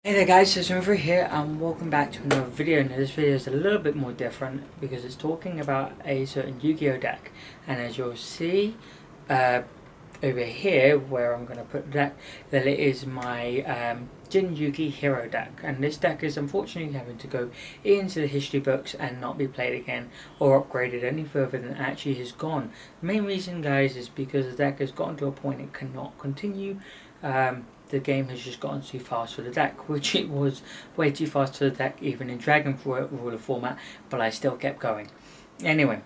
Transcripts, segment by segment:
Hey there guys, it's over here and welcome back to another video. Now this video is a little bit more different because it's talking about a certain Yu-Gi-Oh deck, and as you'll see over here where I'm going to put the deck, that it is my Jin Yuki hero deck, and this deck is unfortunately having to go into the history books and not be played again or upgraded any further than it actually has gone. The main reason guys is because the deck has gotten to a point it cannot continue. The game has just gotten too fast for the deck, which it was way too fast for the deck even in Dragon Ruler format, but I still kept going. Anyway,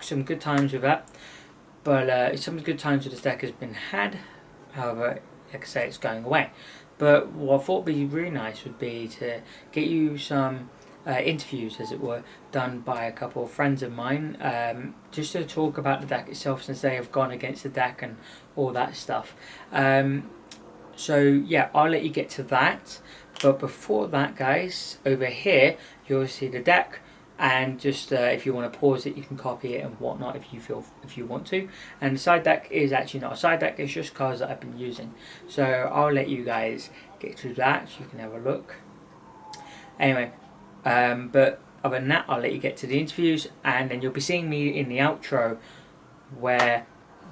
some good times with that, but some good times with this deck has been had. However, like I say, it's going away. But what I thought would be really nice would be to get you some interviews, as it were, done by a couple of friends of mine, just to talk about the deck itself, since they have gone against the deck and all that stuff. So yeah, I'll let you get to that. But before that, guys, over here you'll see the deck, and just if you want to pause it, you can copy it and whatnot if you want to. And the side deck is actually not a side deck; it's just cards that I've been using. So I'll let you guys get to that, so you can have a look. Anyway. But other than that, I'll let you get to the interviews, and then you'll be seeing me in the outro where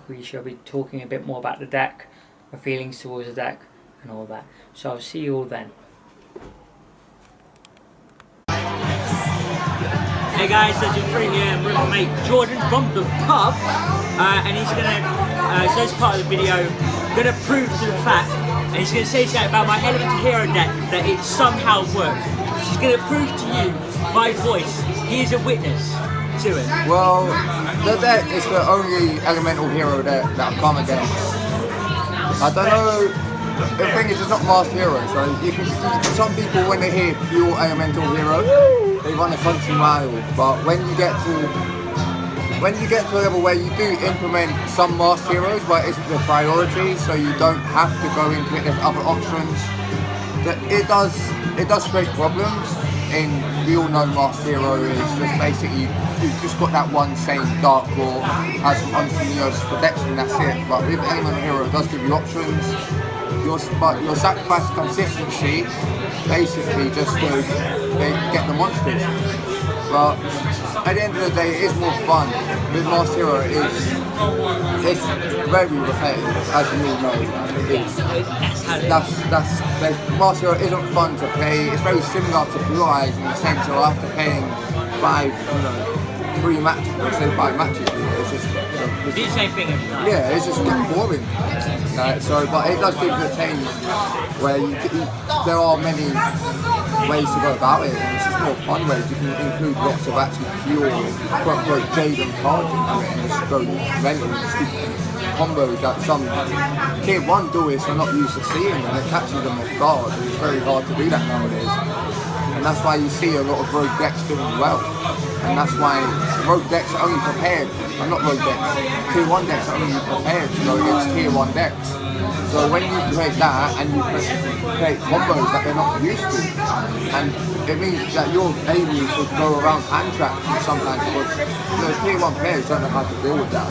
we shall be talking a bit more about the deck, my feelings towards the deck and all that. So I'll see you all then. Hey guys, so you're free here with my mate Jordan from the pub, and he's gonna, so as part of the video, gonna prove to the fact, and he's gonna say something about my Elemental Hero deck, that it somehow works. He's going to prove to you by voice. He is a witness to it. Well, the deck is the only Elemental Hero deck that I've come against. I don't know, the thing is it's not Master Hero, so you can see some people when they hear pure Elemental Hero, they run a country mile, but when you get to a level where you do implement some Master Heroes, but it isn't the priority, so you don't have to go into it, there's other options. It does create problems, and we all know Master Hero is just basically, you've just got that one same Dark Claw, has some Unseamiosis protection, and that's it. But with Elemental Hero, it does give you options. Your sacrifice consistency basically just goes, they get the monsters. But at the end of the day, it is more fun. With Master Hero, it's very repetitive, as you all know. Master Hero isn't fun to play. It's very similar to Blue Eyes in the sense of after playing 3 matches, or say 5 matches, it's just the same thing every time. Yeah, it's just getting boring. But it does give you a change where there are many ways to go about it, and it's just more fun ways. You can include lots of actually pure, quote-unquote, Jaden cards into it, and just go mental and stupid combos that some tier 1 duelists are not used to seeing, and it catches them off guard, and it's very hard to do that nowadays. And that's why you see a lot of rogue decks doing well. And that's why rogue decks are only prepared, not rogue decks, tier 1 decks are only prepared to go against tier 1 decks. So when you create that and you create combos that they're not used to, and it means that you're able to go around hand traps sometimes, because tier 1 players don't know how to deal with that.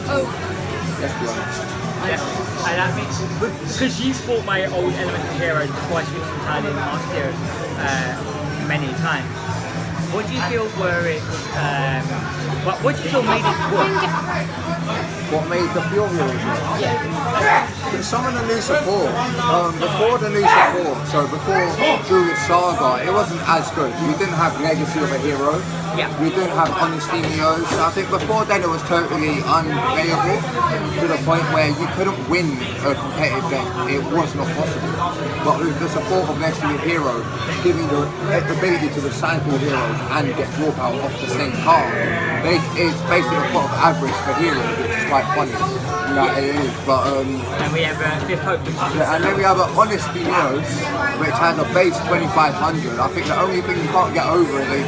Let's be honest. Yeah, and that means, because you fought my old Elemental Hero twice, which entirely in Master Hero many times. What do you feel what do you feel made it work? What made the pure heroes work? Yeah. Some of the new support, before the new support, so before Druid Saga, it wasn't as good. We didn't have Legacy of a Hero. Yeah. We didn't have Unseamiosis. So I think before then it was totally unplayable to the point where you couldn't win a competitive game. It was not possible. But with the support of Legacy of Hero, giving the ability to recycle heroes and get draw power off the same card, it's basically a pot of average for heroes, which is quite funny. Yeah, it is. But and we have Fifth Hope. Yeah, and then we have an Unseamiosis, which has a base 2500. I think the only thing you can't get over is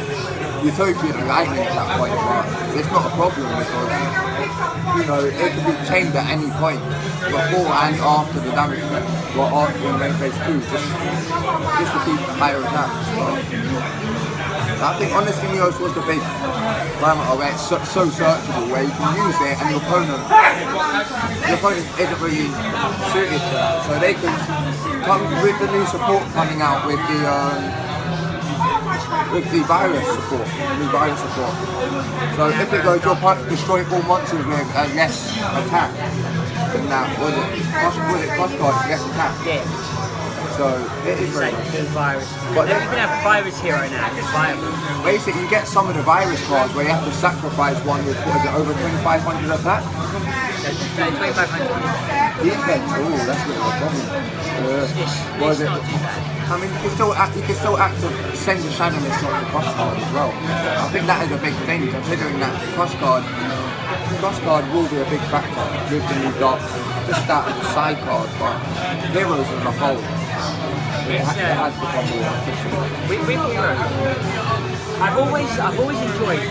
Utopian and lightning at that point, but it's not a problem because, it can be chained at any point, before and after the damage effect, or after the main phase 2, just to keep higher attacks. I think Unseamiosis was the big parameter where it's so searchable, where you can use it and your opponent isn't really suited to that, so they can with the new support coming out with the virus support, new virus support. So if it goes, your opponent destroy all monsters with less attack. And that was it cost card less attack. Yeah. So it is very Like nice. the virus. But They then, even have virus hero now. It's viable. basically, you get some of the virus cards where you have to sacrifice one with, what is it, over 2,500 attack? 2,500. Defense, oh, that's really a problem. What is it? Not too bad. I mean, you can still send the Shadow Mist off the cross card as well. I think that is a big thing, considering that the cross card will be a big factor with the new Dark, just that as a side card, but Heroes as a whole, it has become more efficient. With Hero, I've always enjoyed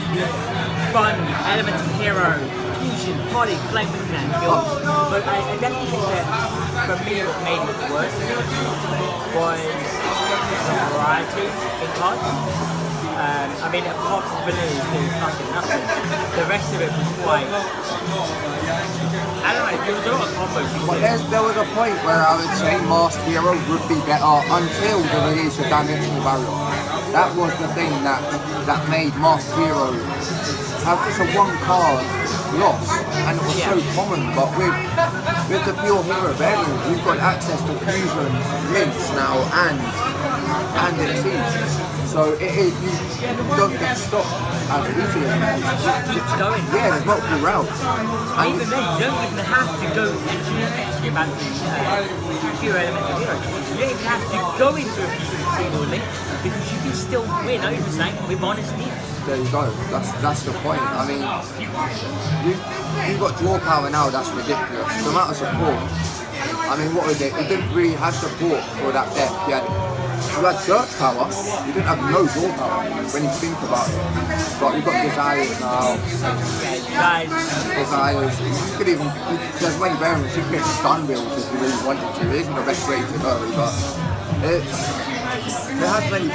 fun, elemental hero, fusion, body, flame with hand builds. But I definitely think that for me what made it worse was the variety in cards. I mean, apart from Balloon doing fucking nothing, the rest of it was quite. I don't know, there was a lot of combos. But there was a point where I would say Masked Hero would be better until the release of Dimensional Barrier. That was the thing that made Masked Hero have just a one card loss, and it was so common. But with the pure hero variant, you've got access to fusion, links now, and exceeds. So you don't get stopped as easily. Keeps going. Yeah, there's multiple routes. And Even then, you don't even have to go into about the pure elemental hero. You don't even have to go into a single link because you can still win over something with honest needs. there you go. That's the point. I mean, you've got draw power now. That's ridiculous. The amount of support. I mean, what was it? You didn't really have support for that deck. You had search power. You didn't have no draw power when you think about it. But you've got desires now. Desires. You could even. There's many variants. You could get stun wheels if you really wanted to. It isn't the best way to go, but it has many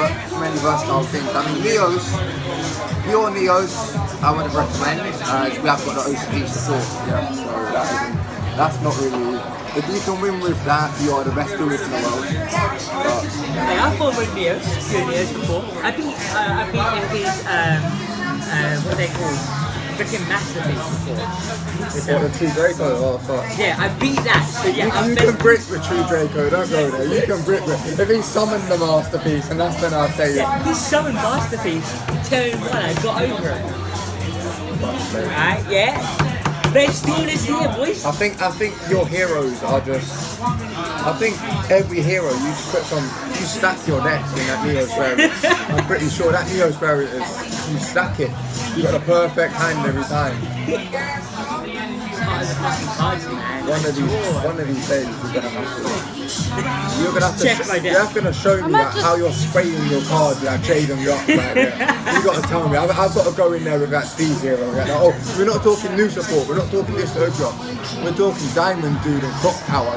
versatile things. I mean, pure Neos, I would recommend, as we have got the OCD support. Yeah, so that's not really. If you can win with that, you are the best duelist in the world. Hey, I've fought with Neos, pure Neos before. I beat FP's, what are they called? Freaking Masterpiece before. The True Draco, oh fuck. Yeah, I beat that. So yeah, you can brick the True Draco, don't go there. You can brick it. If he summoned the Masterpiece, and that's when I'll say yeah, he summoned Masterpiece, turn one, I got over it. Right, yeah. Best duelist here, boys. I think your heroes are just. I think every hero you stack your decks in that Neos variant. I'm pretty sure that Neos variant is you stack it. You got a perfect hand every time. One of these days you're gonna have to. You're gonna to show me how you're spraying your cards with that Jaden Yuck right there. You got to tell me. I've got to go in there with that D hero. Like, oh, we're not talking new support. We're not talking this yugioh. We're talking Diamond Dude and Clock Tower.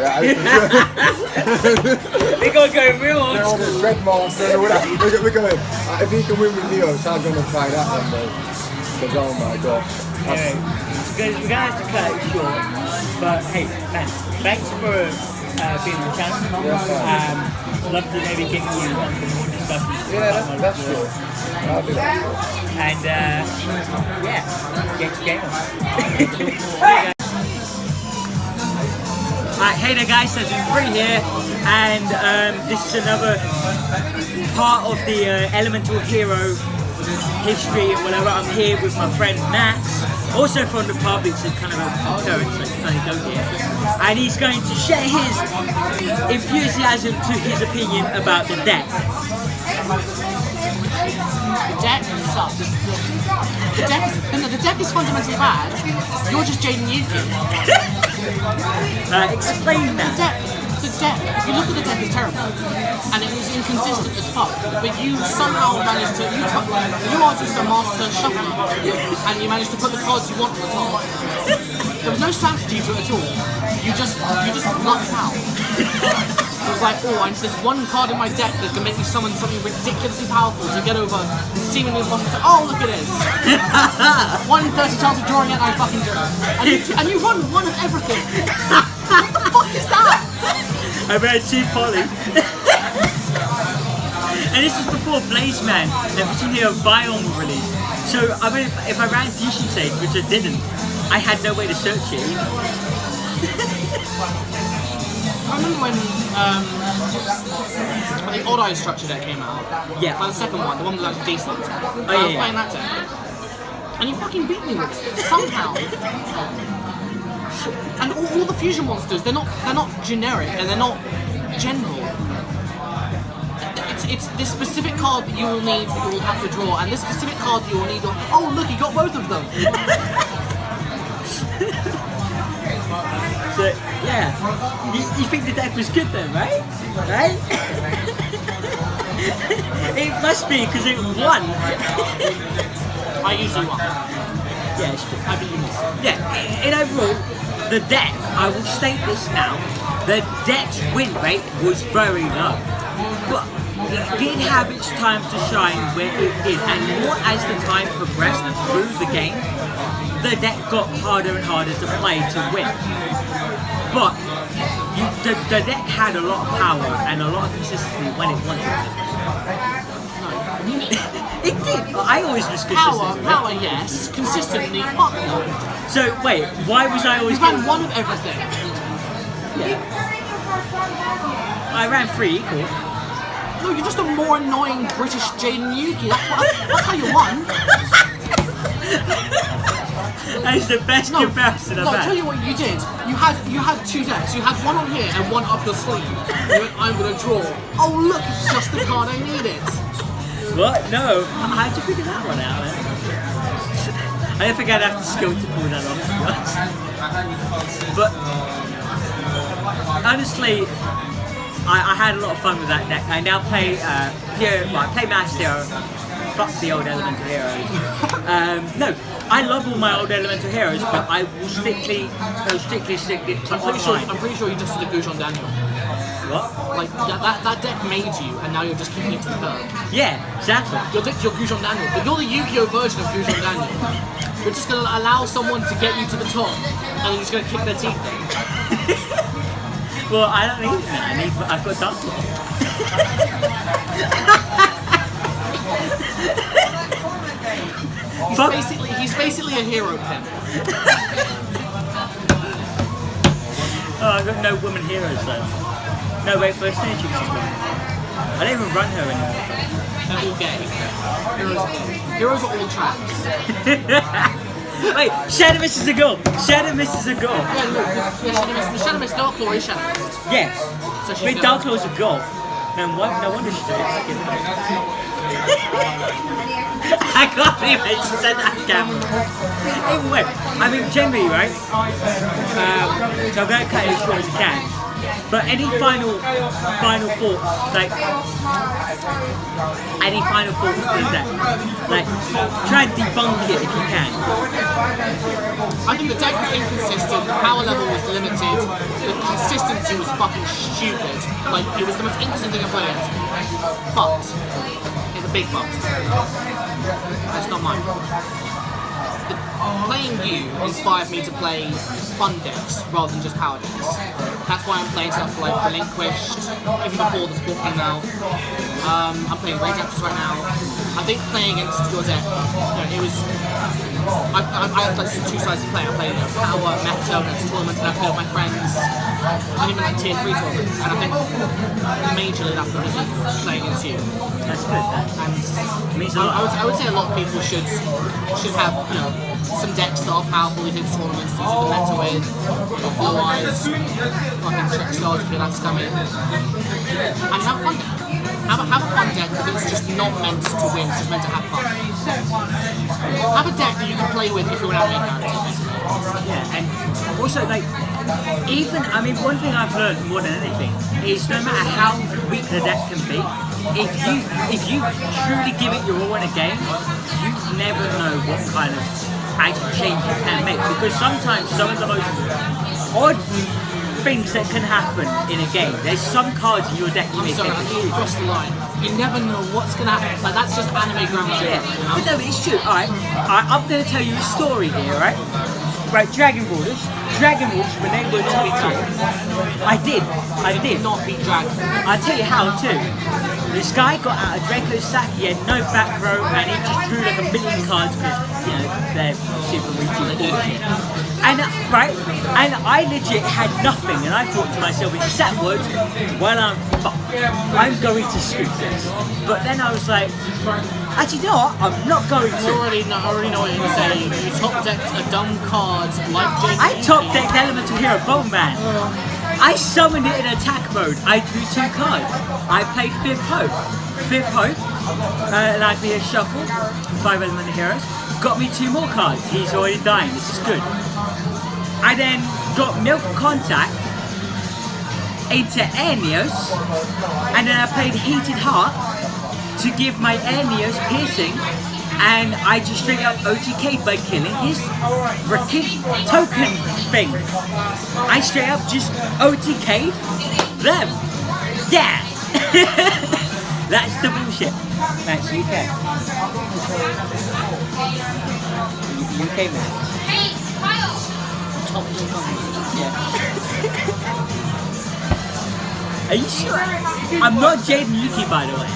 They gotta go real on. They're on the Dreadmaster and all that. We're going. If he can win with Neos, I'm gonna try that one though. Because oh my gosh. Anyway, we're gonna have to cut it short. But hey, man, thanks for being on the channel. Love to maybe get you on some more discussions. Yeah, that's true. I'll do that. And yeah, get your game on. Alright, hey there guys, so it's Free here, and this is another part of the Elemental Hero history and whatever. I'm here with my friend Max, also from the pub. It's a kind of a occurrence, so you kind of go here. And he's going to share his enthusiasm to his opinion about the deck. The deck sucks. The deck is fundamentally bad. You're just Jaden Yuki. Explain that. The deck, if you look at the deck, is terrible. And it is inconsistent as fuck. But you somehow managed to, you are just a master shuffler. And you managed to put the cards you want on the top. There was no strategy to it at all. You just lucked out. It was like, oh, there's one card in my deck that can make me summon something ridiculously powerful to get over seemingly impossible. So, oh, look at this. 1/30 chance of drawing it, and I fucking do it. And you won one of everything. What the fuck is that? I ran 2 poly. And this was before Blaze Man and Vision Hero Biome were released. So I mean, if I ran Fusion Stage, which I didn't, I had no way to search it either. I remember when the Odd Eye structure deck came out. Yeah. Like the second one, the one with like decent. I was yeah. playing that deck. And you fucking beat me with it somehow. And all the fusion monsters, they're not generic and they're not general. It's this specific card that you will need, that you will have to draw, and this specific card you will need. Oh look, you got both of them. So yeah, you think the deck was good then, right? Right? It must be because it won. I usually won. Yeah, it's true. I believe it. Yeah, in overall, the deck, I will state this now, the deck's win rate was very low. But it did have its time to shine where it did, and more as the time progressed through the game, the deck got harder and harder to play to win. But the deck had a lot of power and a lot of consistency when it wanted to. It did. I always was consistent. Power, yes. Consistently, fuck no. So wait, why was I always? You ran one of everything. Yeah. I ran 3 equal. No, you're just a more annoying British Jaden Yuki. That's how you won. That is the best comparison I've No, had. I'll tell you what you did. You had 2 decks. You had one on here and one up your sleeve. You went, I'm gonna draw. Oh look, it's just the card I needed. What? No. How'd you figure that one out, man? I don't think I'd have the skill to pull that off, to be honest. But honestly, I had a lot of fun with that deck. I now play I play Master Hero. Fuck the old Elemental Heroes. No, I love all my old Elemental Heroes, but I will strictly stick it to online. I'm pretty sure you just did a Gujon Daniel. What? Like that deck made you, and now you're just kicking it to the curb. Yeah, exactly. You're Gujon Daniel, but you're the Yu-Gi-Oh version of Gujon Daniel. You're just gonna allow someone to get you to the top, and you're just gonna kick their teeth in. Well, I don't need that. I've got Dark Lord. He's basically a hero pimp. Oh, I've got no woman heroes though. No, wait, but Snake Cheeks is one. I don't even run her anymore. They're all gay. Heroes are gay. Heroes are all traps. Wait, Shadow Mist is a goal! Shadow Mist is a goal! Yeah, look, Shadow Mist, Dark Claw is Shadow Mist. Yes. So she's Wait, Dark Claw is a goal. No wonder she's doing it. I can't believe I just said that camera. Anyway, I mean, generally, right? So I'm going to cut it as short as I can. But any final thoughts, like any final thoughts for the deck? Like, try and debunk it if you can. I think the deck was inconsistent, the power level was limited, the consistency was fucking stupid. Like, it was the most inconsistent thing I've played. But, it's a big but. That's not mine. Playing you inspired me to play fun decks rather than just power decks. That's why I'm playing stuff like Relinquished, even before this book came out. I'm playing Rage Actors right now. I think playing against your deck, it was... I have like 2 sides to play. I play power, meta, against tournaments, and I play with my friends. And even like tier 3 tournaments. And I think majorly that's because of playing against you. That's good. And It means a lot. I would say a lot of people should have, some decks that are powerful in tournaments that you can meta with, Blue Eyes, fucking Trick Stars if you're that scummy. And have a fun deck. Have a fun deck that's just not meant to win, it's just meant to have fun. Have a deck that you can play with if you're an anime character. Yeah, and also like, one thing I've learned more than anything is no matter how weak the deck can be, if you truly give it your all in a game, you never know what kind of actual change you can make, because sometimes some of the most odd things that can happen in a game, there's some cards in your deck you may Sorry, I take. think you crossed the line. You never know what's gonna happen. Like, that's just anime grammar. Yeah, but no, it's true. Alright, I'm going to tell you a story here, right? Right, Dragon Borders. Dragon Rules when they were 22. I did. Not beat Dragon. I'll tell you how too. This guy got out of Draco's sack, he had no back row, and he just drew like a million cards because, you know, they're super weak. And I legit had nothing, and I thought to myself, in sat words, well, I'm going to scoop this. But then I was like, actually, you know what? I'm not going to. I already know what you're saying. You top decked a dumb card like Jaden. I top decked Elemental Hero Bone Man. I summoned it in attack mode. I drew 2 cards. I played 5th Hope. 5th Hope allowed me to shuffle 5 Elemental Heroes. Got me 2 more cards. He's already dying. This is good. I then got Milk Contact into Air Neos, and then I played Heated Heart to give my Air Neos piercing, and I just straight up OTK'd by killing his frickin' token thing. I straight up just OTK'd them. Yeah! That's the bullshit. That's UK. UK man. Top deck. Yeah. Are you sure? I'm not Jaden Yuki, by the way.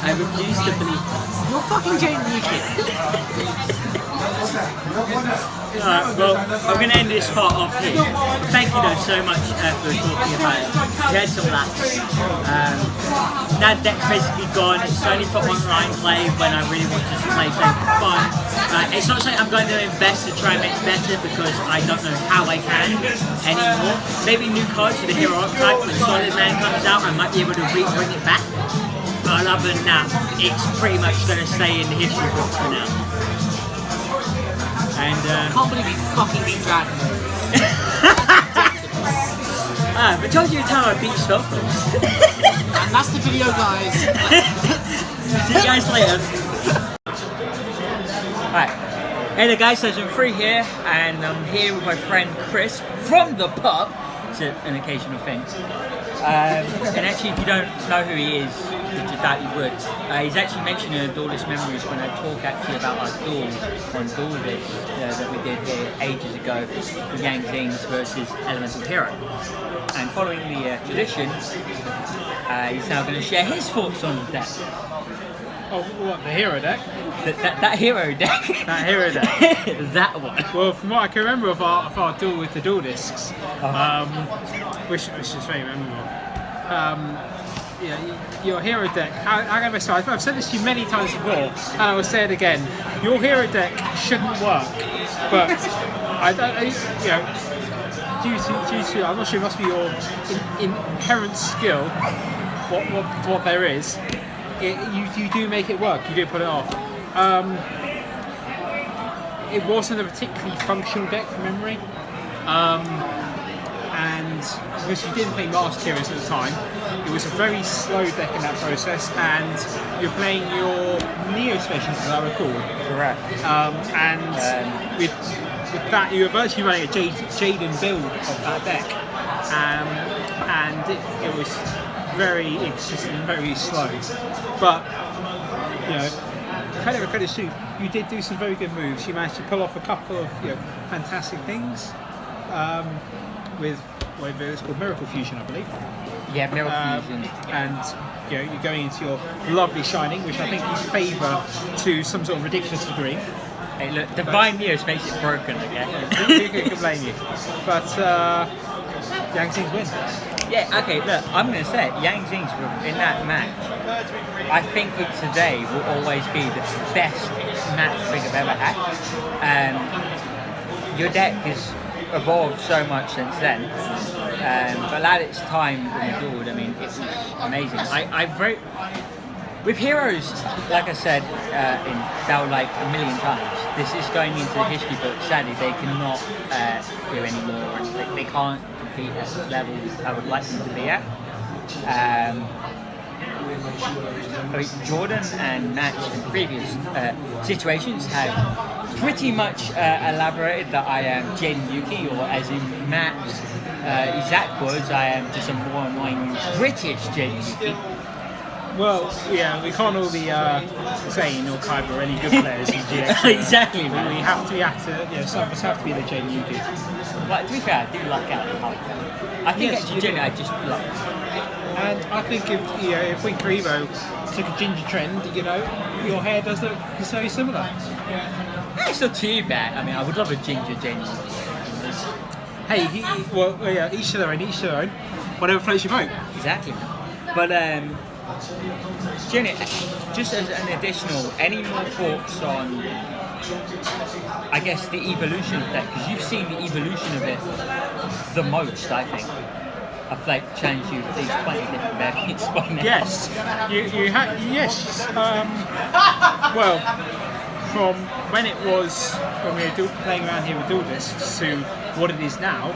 I refuse to believe that. You're fucking Jaden Yuki. Alright, well, I'm going to end this part off here. Thank you though so much for talking about it. We had some laughs. That deck's basically gone. It's only for online play when I really want to play something fun. It's not something I'm going to invest to try and make better because I don't know how I can anymore. Maybe new cards for the hero archetype when Solid Man comes out, I might be able to bring it back. But other than that, it's pretty much going to stay in the history books for now. And I can't believe you fucking beat Dragon. I told you how I beat Stockholms. And that's the video, guys. See you guys later. Alright. Hey there guys, Session 3 here, and I'm here with my friend Chris from the pub. It's an occasional thing. And actually, if you don't know who he is, which I doubt you would, he's actually mentioned in Duelist Memories when I talk actually about our duel on Duelist that we did here ages ago with Yang Zings versus Elemental Hero. And following the tradition, he's now going to share his thoughts on that. Oh, what, the hero deck? That hero deck. That hero deck. That one. Well, from what I can remember of our duel with the dual discs, which is very memorable. Yeah, your hero deck. How can I say? I've said this to you many times before, and I will say it again. Your hero deck shouldn't work, but due to I'm not sure, it must be your inherent skill. What there is. You do make it work, you do put it off. It wasn't a particularly functional deck from memory. And because you didn't play Master Heroes at the time, it was a very slow deck in that process, and you're playing your Neo Stations, as I recall. Correct. With that, you were virtually running a Jaden build of that deck. And it was very inconsistent and very slow, but credit to you did do some very good moves. You managed to pull off a couple of fantastic things with whatever it's called, Miracle Fusion, I believe. Yeah, Miracle Fusion. And you're going into your lovely Shining, which I think you favour to some sort of ridiculous degree. Hey, look, Divine Neos makes it broken again. Who can blame you? But Yang Zings win. Yeah, okay, look, I'm going to say it. Yang Zings in that match, I think of today will always be the best match I think I've ever had. Your deck has evolved so much since then, but at its time when you dueled, I mean, it was amazing. With heroes, like I said, now like a million times, this is going into the history book. Sadly, they cannot do anymore. They can't compete at the level I would like them to be at. Jordan and Max in previous situations have pretty much elaborated that I am Jaden Yuki, or as in Max exact words, I am just a more annoying British Jaden Yuki. Well, yeah, we can't all be Zane or Kaiba or any good players in GX. Exactly, man. We have to, some of us have to be the Jaden Yuki. But to be fair, I do luck out. I think Yes, actually, you do. generally, I just luck. And I think if Wing Karibo took a ginger trend, your hair does look very similar. It's not too bad. I mean, I would love a ginger Jaden. Hey, each to their own, each to their own. Whatever floats your boat. Exactly. But Jenny, just as an additional, any more thoughts on, I guess, the evolution of that? Because you've seen the evolution of it the most, I think. I've challenged you with these 20 different variants by now. Yes, yes. Well, from when we were playing around here with dual discs to what it is now,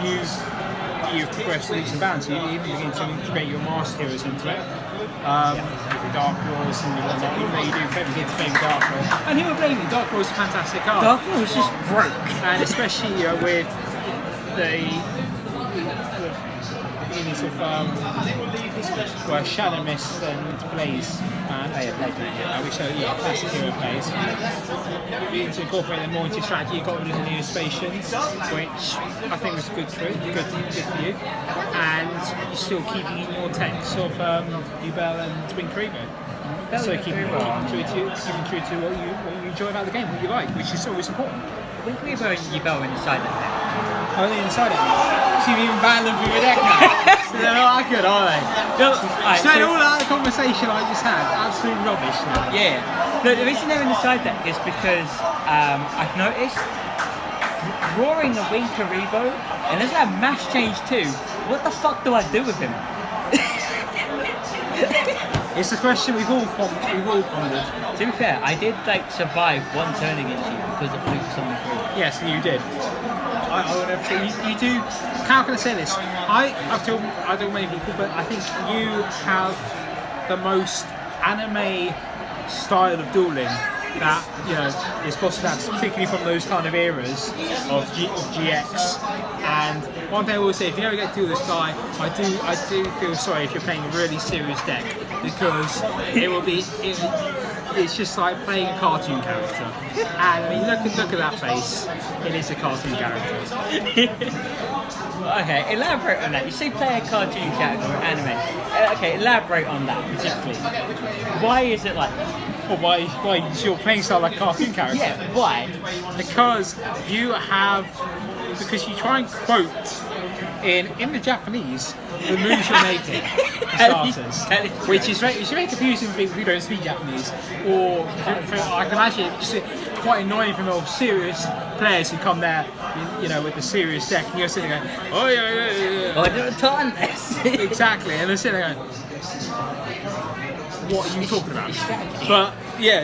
you've progressed leaps and bounds. You even begin to integrate your master heroes into it. With Dark Wars and whatnot. Even though you do begin to favour Dark Wars. And who would blame you? Dark Wars is a fantastic card. Dark Wars just broke. And especially with the units of Shadow Mist and Blaze. Which are classic hero plays. You begin to incorporate them more into your strategy. You got rid of the Neospatians, which I think was good for you. And you're still keeping more techs of Ubel and Twin Karibo. So keeping true to what you enjoy about the game, what you like, which is always important. Twin Karibo and Ubel inside that deck. Oh, they're inside it. So you've even banned them from your deck now. So they're not that good, are they? All that conversation I just had, absolute rubbish now. Yeah. Look, the reason they're in the side deck is because I've noticed drawing a Wing Karibo, and there's that mass change too. What the fuck do I do with him? It's a question we've all pondered. To be fair, I did survive one turn against you because of Luke Summon 3. Yes, you did. I would have to. You do. How can I say this? I don't many people, but I think you have the most anime style of dueling that is possible, particularly from those kind of eras of GX. And one thing I will say, if you ever get to do this guy, I do feel sorry if you're playing a really serious deck, because it's just like playing a cartoon character. And I mean, look at that face. It is a cartoon character. Okay, elaborate on that. You say play a cartoon character or anime. Okay, elaborate on that particularly. Why is it like that? Or why is your playing style like a cartoon character? Yeah, why? Because you try and quote in the Japanese the moves you're making for starters, which is very confusing for people who don't speak Japanese, or I can imagine it's just quite annoying for more serious players who come there, with a serious deck, and you're sitting there going, oh yeah. I didn't turn this. Exactly, and they're sitting there going, what are you talking about? But yeah,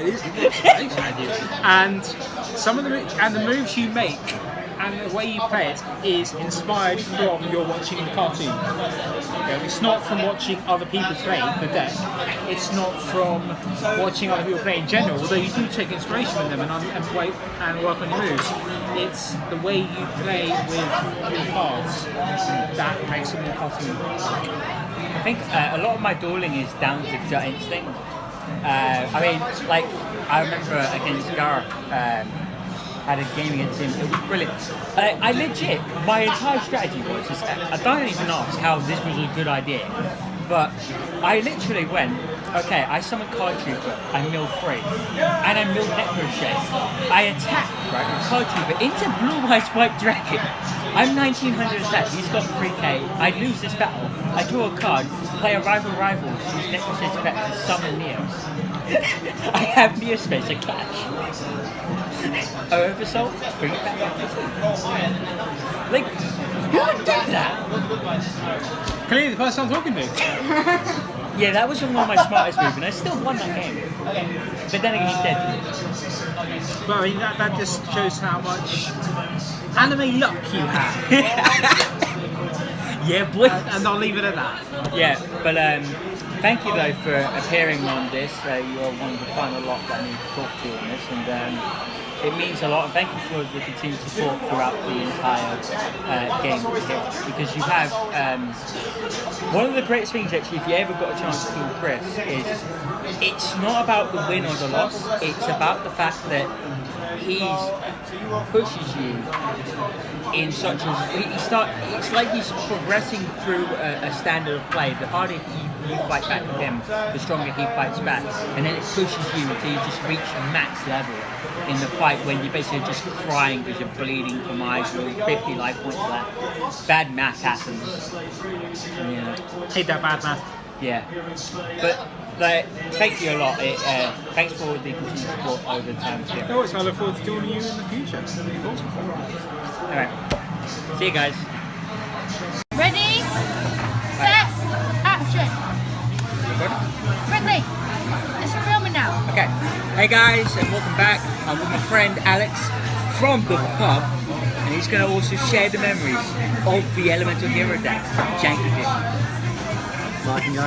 and some of the moves you make and the way you play it is inspired from your watching the cartoon. It's not from watching other people play the deck. It's not from watching other people play in general, although you do take inspiration from them and work on your moves. It's the way you play with your cards that makes it more cartoon. I think a lot of my dueling is down to gut instinct. I remember against Garth, had a game against him, it was brilliant. I legit, my entire strategy was just, I don't even ask how this was a good idea, but I literally went, okay, I summon Card Trooper, I mill 3, and I mill Necroshade. I attack, right, with Card Trooper into Blue Eyes White Dragon. I'm 1900 attack, he's got 3k, I lose this battle, I draw a card, play a rival, use Necroshade's effect to summon Neos. I have Neospace, a catch. Oversoul, bring it back up to sleep. Like, who would do that? Clearly the person I'm talking to. Yeah, that was one of my smartest moves, and I still won that game. But then again, he's dead. Well, I mean, that just shows how much anime luck you have. Yeah, boy. And I'll leave it at that. Yeah, but thank you though for appearing on this. You're one of the final lot that I need to talk to on this, and it means a lot. And thank you for the continued support throughout the entire game here, because you have one of the greatest things actually, if you ever got a chance to do Chris, is it's not about the win or the loss. It's about the fact that he pushes you in such a it's like he's progressing through a standard of play. The harder you fight back with him, the stronger he fights back, and then it pushes you until you just reach max level in the fight, when you're basically just crying because you're bleeding from eyes with 50 life points left. Bad math happens. Yeah. Hate that bad math. Yeah. But like, thank you a lot. Thanks for the continued support over time. Yeah. No worries, I look forward to joining you in the future. Alright. See you guys. Ready, set, action. Quickly. It's filming now. Okay. Hey guys, and welcome back. I'm with my friend Alex from the pub, and he's going to also share the memories of the Elemental Hero deck, Janky Edition. I can go.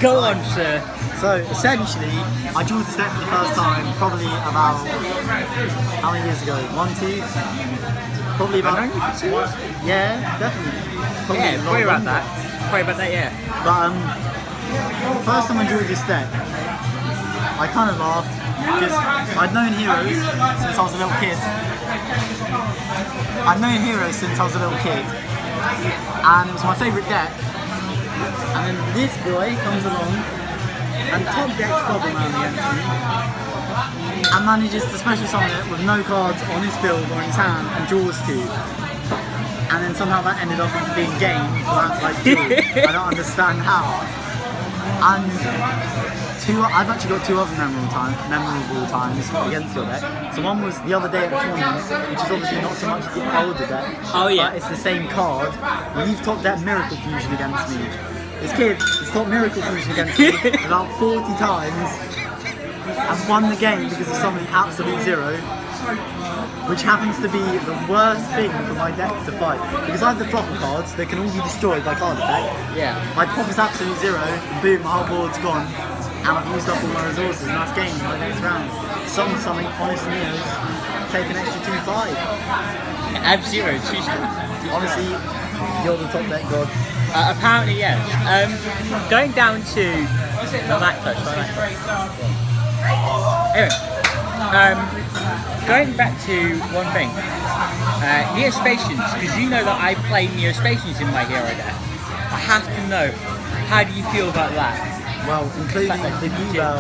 Go on, sir. So essentially, I joined the deck for the first time probably about how many years ago? 1, 2? Probably about. Yeah, definitely. Probably Yeah, probably about that. Probably about that, yeah. But the first time I joined this deck, I kind of laughed because I'd known heroes since I was a little kid. And it was my favourite deck. And then this boy comes along and top decks Goblin Man against me and manages to special summon it with no cards on his field or in his hand and draws 2. And then somehow that ended up into being game for that like duel. I don't understand how. And I've actually got 2 other memorable times against your deck. So one was the other day at the tournament, which is obviously not so much the older deck, but it's the same card. And you've top deck Miracle Fusion against me. This kid has top Miracle Fusion against me about 40 times and won the game because of summoning Absolute Zero, which happens to be the worst thing for my deck to fight. Because I have the flopper cards that can all be destroyed by card effect. Yeah. I pop his Absolute Zero, and boom, my whole board's gone, and I've used up all my resources, and that's game my next round. Summon something, Honest Neos, take an extra 2/5. Ab-Zero, 2-star. Honestly, you're the top deck god. Apparently, yes. Going down to anyway, going back to one thing, Neospatians, because you know that I play Neospatians in my hero deck. I have to know, how do you feel about that? Well, including the U-Bell.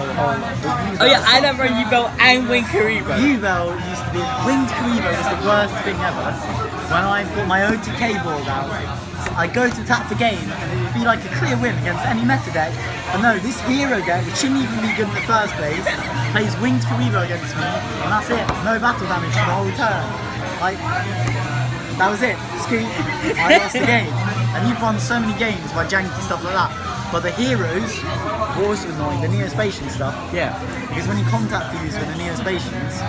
Oh yeah, I love run U-Bell and Winged Karibo. U-Bell used to be, Winged Karibo was the worst thing ever. When I've got my OTK board out, I go to tap for game and it would be like a clear win against any meta deck. But no, this hero deck, which shouldn't even be good in the first place, plays Winged Karibo against me, and that's it. No battle damage for the whole turn. Like, that was it. Screw, I lost the game. And you've won so many games by janky stuff like that. But the heroes were also annoying, the Neospatian stuff. Yeah. Because when you contact fuse with the Neospatians,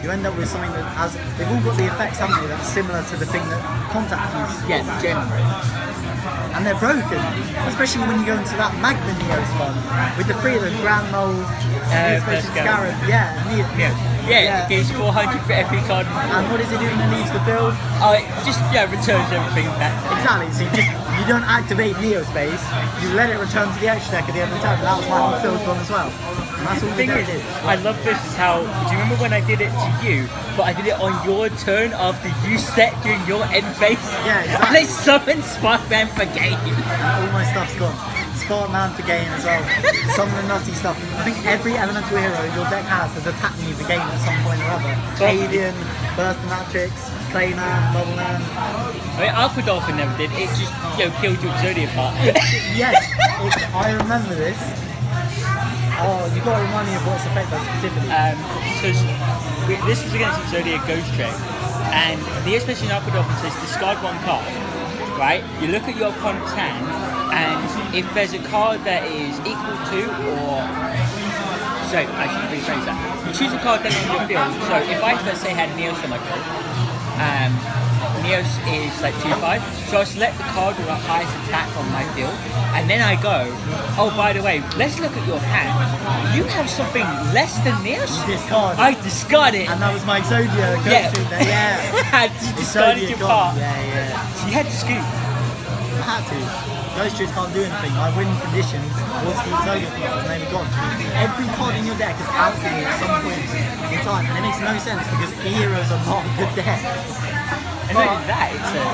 you end up with something that has, they've all got the effects, haven't they, that's similar to the thing that contact fuse. Yeah, generally. And they're broken, especially when you go into that Magma Neo spawn with the 3 of them, Grand Mole, Neospatian Scarab, Yeah, it gives 400 for every card. And what does it do when it leaves the field? Oh, it just returns everything back. Exactly, so you don't activate Neospace, you let it return to the extra deck at the end of the turn. That was my whole field gone as well. And that's all The thing is, I love this is how, do you remember when I did it to you, but I did it on your turn after you set during your end phase? Yeah, exactly. And I summoned Sparkman for game. And all my stuff's gone. Sparkman for game as well. Some of the nutty stuff. I think every elemental hero your deck has attacked me for game at some point or other. Avian, Burst Matrix, Clayman, Bubbleman. I mean, Aqua Dolphin never did, it just killed your Exodia part. Yes, I remember this. Oh, you've got to remind me of what its effect does specifically. This was against Exodia Ghost Trick, and the especially in Aqua Dolphin says discard 1 card, right? You look at your opponent's hand, and if there's a card that is equal to or... So, I should rephrase that. You choose a card that's on your field, so if I, let's say, had Neos on my field, Neos is like 2-5, so I select the card with the highest attack on my field, and then I go, oh, by the way, let's look at your hand. You have something less than Neos? You discard. I discard it. And that was my Exodia ghost Yeah. stream there, yeah. You discarded Exodia your gone. part. Yeah. So you had to scoop. I had to. Ghost Trees can't do anything. My win condition was the Exodia card, and they were gone. Every card in your deck is out to you at some point in time, and it makes no sense because heroes are not a good deck. And not only that, it's a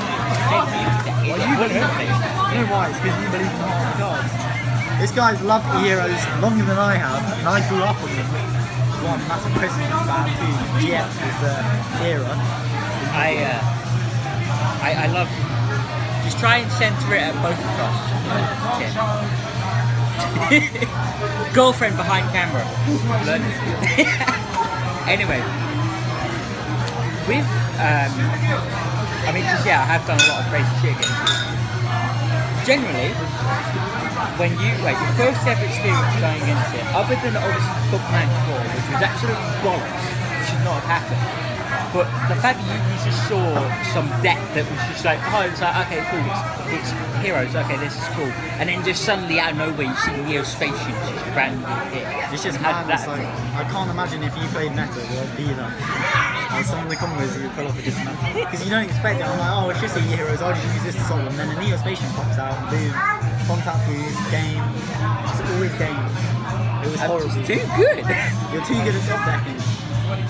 Well, you believe it. You know why? It's because you believe in the hard cards. This guy's loved heroes longer than I have, and I grew up on them. So I'm a massive Christmas fan too. GX was the era. I love. Just try and centre it at both of us. Girlfriend behind camera. Anyway, with I mean, because I have done a lot of crazy shit again. Generally, when your first ever experience going against it, other than obviously Bookman 4, which was absolutely bollocks, should not have happened. But the fact that you just saw some deck that was just like, oh, it's like, okay, cool, it's heroes, okay, this is cool. And then just suddenly out of nowhere you see Neo spaceships just randomly hit. It's just How mad. did It's that like, I can't imagine if you played meta, there'd be that. Like some of the combos you would pull off are just mad. Because you don't expect it. I'm like, oh, it's just a heroes, I'll just use this to solve them. And then a Neo Spatian pops out and boom, contact fuse, game. It's always game. It was horrible. It's too good. You're too good at top decking.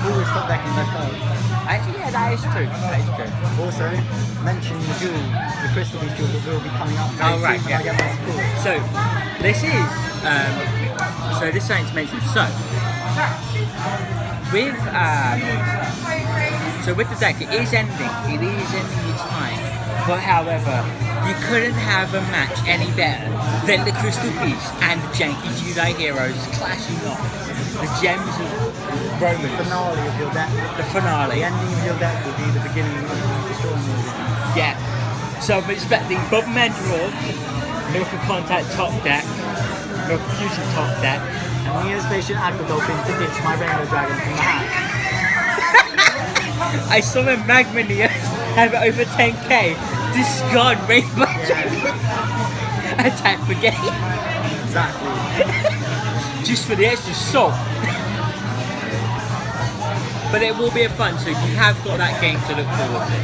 Always top decking those cards. Actually, yeah, that is true. That is true. Also, mention the jewel, the crystal beast jewel that will be coming up Oh, very right, soon when yeah. I get my support. So this is this is something to mention. So with the deck, it is ending its time. But however, you couldn't have a match any better than the Crystal Beast and the janky Judai heroes clashing off. The gems of Roman. The finale of your deck. The finale. The ending of your deck will be the beginning of destroying your deck. Yeah. So I'm expecting Bubman draw, Milk of Contact top deck, Milk of Fusion top deck. And Neo Spatian Aqua Dolphin to ditch my Rainbow Dragon from the hat. I summon Magma Neo, have it over 10k, discard Rainbow Dragon, attack for game. Exactly. Just for the extra salt. But it will be a fun, so you have got that game to look forward to.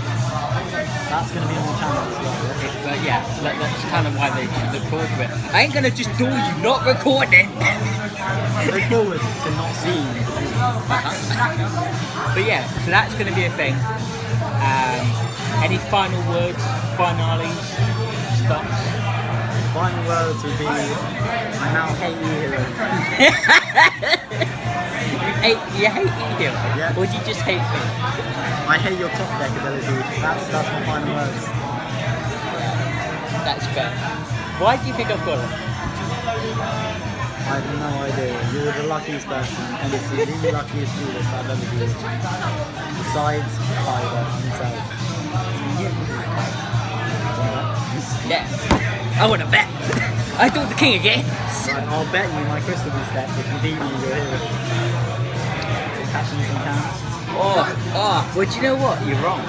That's going to be on the channel as well. But yeah, that's kind of why they should look forward to it. I ain't gonna just do you not recording. Look forward to not seeing you. But yeah, so that's gonna be a thing. Any final words, finales, stops? Final words would be, I now hate you, hero. You hate hero? Yeah. Or do you just hate me? I hate your top deck ability. That's my final words. That's fair. Why do you think I've got it? I have no idea. You're the luckiest person, honestly, the luckiest duelist I've ever dueled. Besides Tyler himself. Yeah. I want to bet. I thought the king again. Right, I'll bet you my Crystal Beast deck if you beat me, you're a hero. Catching some counts. Well, do you know what? You're wrong.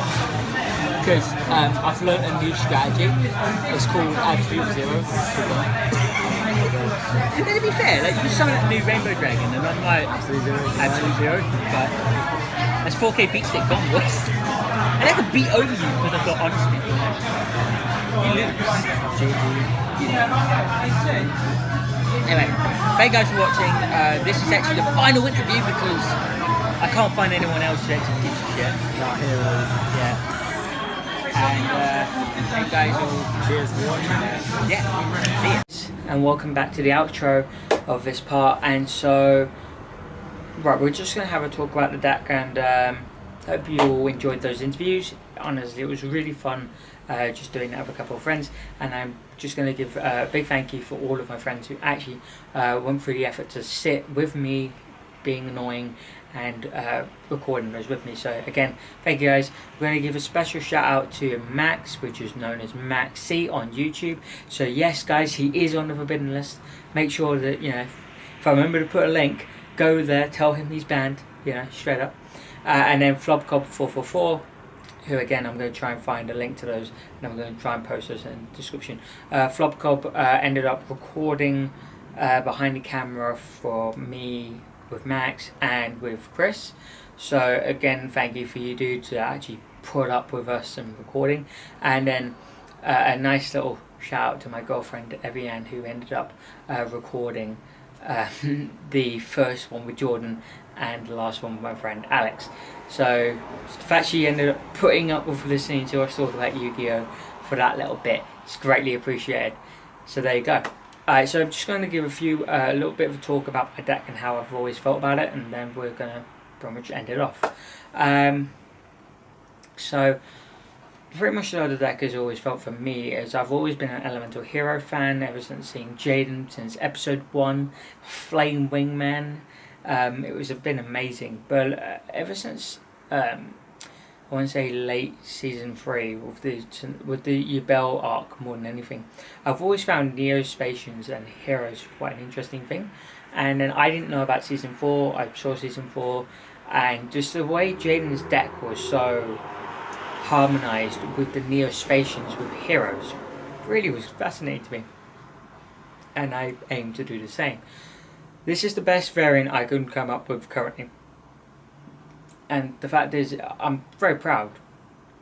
Because I've learned a new strategy. It's called Absolute Zero. Then to be fair, like you summon a new Rainbow Dragon, and I'm like Absolute Zero, but that's 4K beat stick gone worse. And I can beat over you because I've got honesty. You lose. Anyway, thank you guys for watching. This is actually the final interview because I can't find anyone else to actually teach us yet. Our heroes. Yeah. And guys all Cheers for watching. yeah. See ya. And welcome back to the outro of this part. And so, right, we're just going to have a talk about the deck, and hope you all enjoyed those interviews. Honestly, it was really fun just doing that with a couple of friends, and I'm just going to give a big thank you for all of my friends who actually went through the effort to sit with me being annoying and recording those with me. So again, thank you guys. We're going to give a special shout out to Max, which is known as Max C on YouTube. So yes guys, he is on the forbidden list. Make sure that, you know, if I remember to put a link, go there, tell him he's banned, you know, straight up. And then Flopcop444, who again I'm going to try and find a link to those, and I'm going to try and post those in the description. Flobcob ended up recording behind the camera for me with Max and with Chris. So again, thank you for you, dude, to actually put up with us and recording. And then a nice little shout out to my girlfriend Evian, who ended up recording the first one with Jordan and the last one with my friend Alex. So the fact she ended up putting up with listening to us talk about Yu-Gi-Oh for that little bit, it's greatly appreciated. So there you go. Alright, so I'm just going to give a little bit of a talk about my deck and how I've always felt about it, and then we're going to pretty much end it off. So pretty much the deck has always felt for me is I've always been an Elemental Hero fan ever since seeing Jaden since episode 1, Flame Wingman. It was been amazing, but ever since I want to say late season 3 with the yugioh arc more than anything, I've always found Neospatians and heroes quite an interesting thing. And then I didn't know about season 4. I saw season 4, and just the way Jaden's deck was so harmonized with the Neospatians with heroes really was fascinating to me, and I aim to do the same. This is the best variant I could come up with currently, and the fact is I'm very proud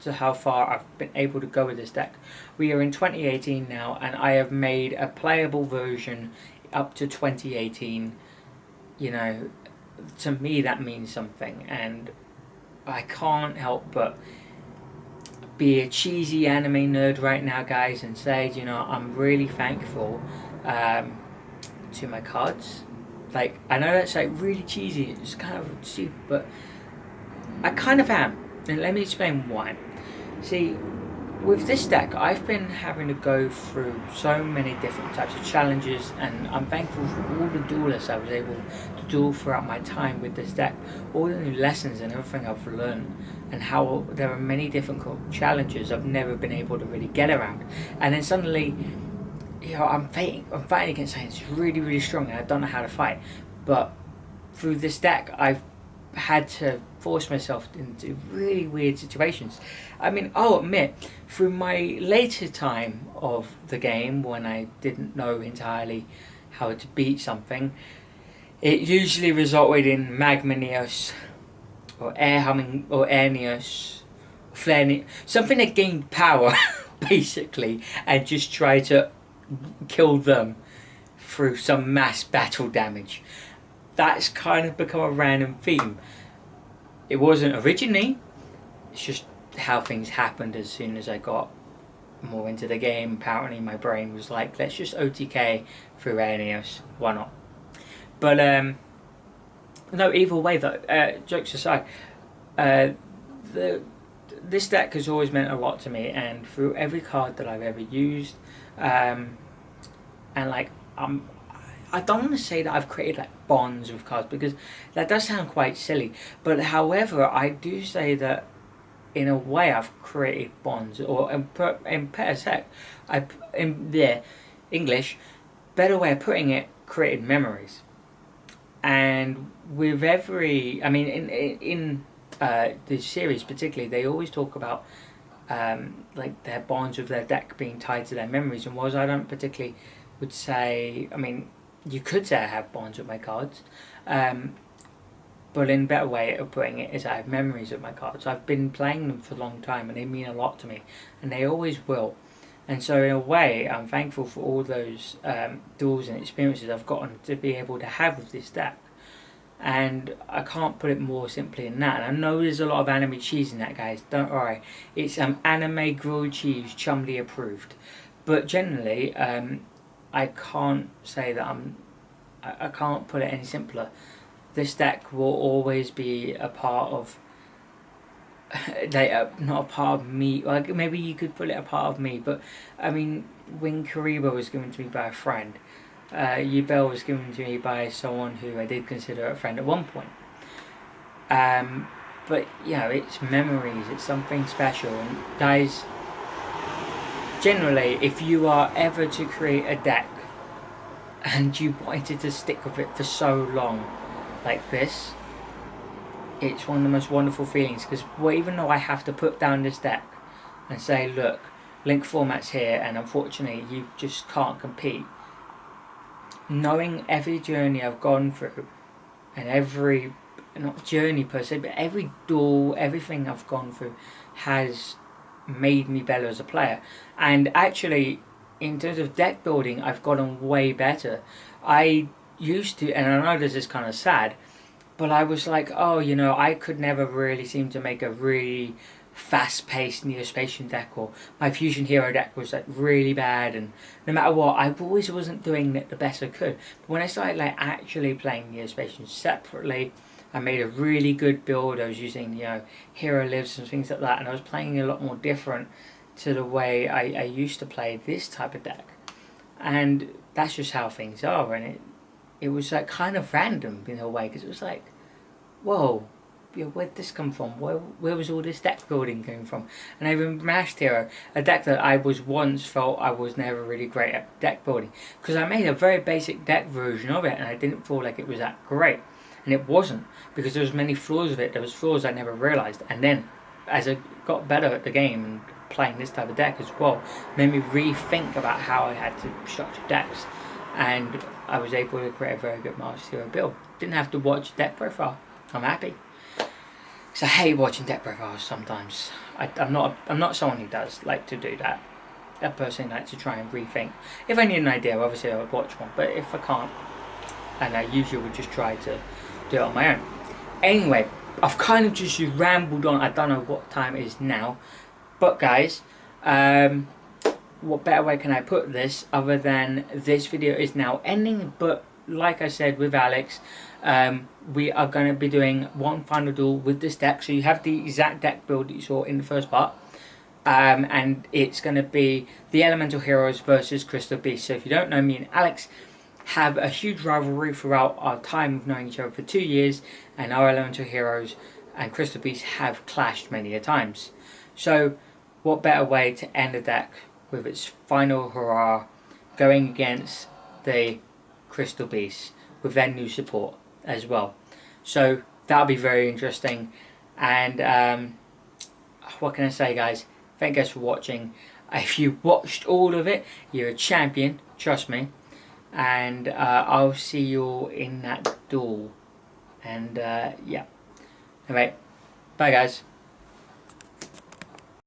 to how far I've been able to go with this deck. We are in 2018 now, and I have made a playable version up to 2018. You know, to me that means something, and I can't help but be a cheesy anime nerd right now, guys, and say, you know, I'm really thankful to my cards. Like, I know that's like really cheesy, it's kind of stupid, but I kind of am, and let me explain why. See, with this deck, I've been having to go through so many different types of challenges, and I'm thankful for all the duelists I was able to duel throughout my time with this deck, all the new lessons and everything I've learned, and how there are many difficult challenges I've never been able to really get around. And then suddenly, you know, I'm fighting against something that's really, really strong, and I don't know how to fight. But through this deck, I've had to force myself into really weird situations. I mean, I'll admit, through my later time of the game, when I didn't know entirely how to beat something, it usually resulted in Magma Neos, or Air Humming, or Air Neos, Flare Neos, something that gained power, basically, and just try to kill them through some mass battle damage. That's kind of become a random theme. It wasn't originally, it's just how things happened as soon as I got more into the game. Apparently my brain was like, let's just OTK through Aeneas, why not? But no, either way though, jokes aside, this deck has always meant a lot to me, and through every card that I've ever used, and like I don't want to say that I've created like bonds with cards, because that does sound quite silly, but however I do say that in a way I've created bonds, or in better sec, in the English, better way of putting it, created memories. And with every, I mean, in the series particularly, they always talk about like their bonds with their deck being tied to their memories, and whereas I don't particularly would say, I mean, you could say I have bonds with my cards, but in a better way of putting it is I have memories of my cards. I've been playing them for a long time, and they mean a lot to me, and they always will. And so in a way, I'm thankful for all those duels and experiences I've gotten to be able to have with this deck. And I can't put it more simply than that. And I know there's a lot of anime cheese in that, guys, don't worry. It's anime grilled cheese, Chumley approved. But generally, I can't say that I can't put it any simpler. This deck will always be a part of, like, not a part of me. Like, maybe you could put it a part of me, but I mean, when Kariba was given to me by a friend, Yubel was given to me by someone who I did consider a friend at one point. But you know, it's memories. It's something special, and guys, generally, if you are ever to create a deck and you wanted to stick with it for so long like this, it's one of the most wonderful feelings, because even though I have to put down this deck and say, look, link format's here and unfortunately you just can't compete, knowing every journey I've gone through and every, not journey per se, but every duel, everything I've gone through has made me better as a player. And actually, in terms of deck building, I've gotten way better. I used to, and I know this is kind of sad, but I was like, oh, you know, I could never really seem to make a really fast-paced Neospatian deck, or my Fusion Hero deck was like really bad, and no matter what, I always wasn't doing it the best I could. But when I started like actually playing Neospatian separately, I made a really good build. I was using, you know, Hero Lives and things like that, and I was playing a lot more different to the way I used to play this type of deck. And that's just how things are, and it was like kind of random in a way, because it was like, whoa, you know, where'd this come from? Where was all this deck building coming from? And I even Mashed Hero, a deck that I was once felt I was never really great at deck building, because I made a very basic deck version of it and I didn't feel like it was that great. And it wasn't, because there was many flaws of it. There was flaws I never realised, and then as I got better at the game and playing this type of deck as well, made me rethink about how I had to structure decks, and I was able to create a very good Master Hero build. Didn't have to watch deck profile. I'm happy, because I hate watching deck profiles sometimes. I'm not someone who does like to do that. I personally like to try and rethink. If I need an idea, obviously I would watch one, but if I can't, and I usually would just try to do it on my own. Anyway, I've kind of just rambled on. I don't know what time it is now, but guys, what better way can I put this other than this video is now ending? But like I said with Alex, we are going to be doing one final duel with this deck, so you have the exact deck build that you saw in the first part, and it's going to be the Elemental Heroes versus Crystal Beasts. So if you don't know, me and Alex have a huge rivalry throughout our time of knowing each other for 2 years, and our Elemental Heroes and Crystal Beasts have clashed many a times. So what better way to end a deck with its final hurrah, going against the Crystal Beasts with their new support as well. So that'll be very interesting. And what can I say, guys? Thank you guys for watching. If you watched all of it, you're a champion, trust me. And I'll see you all in that duel. And yeah. Alright, bye guys.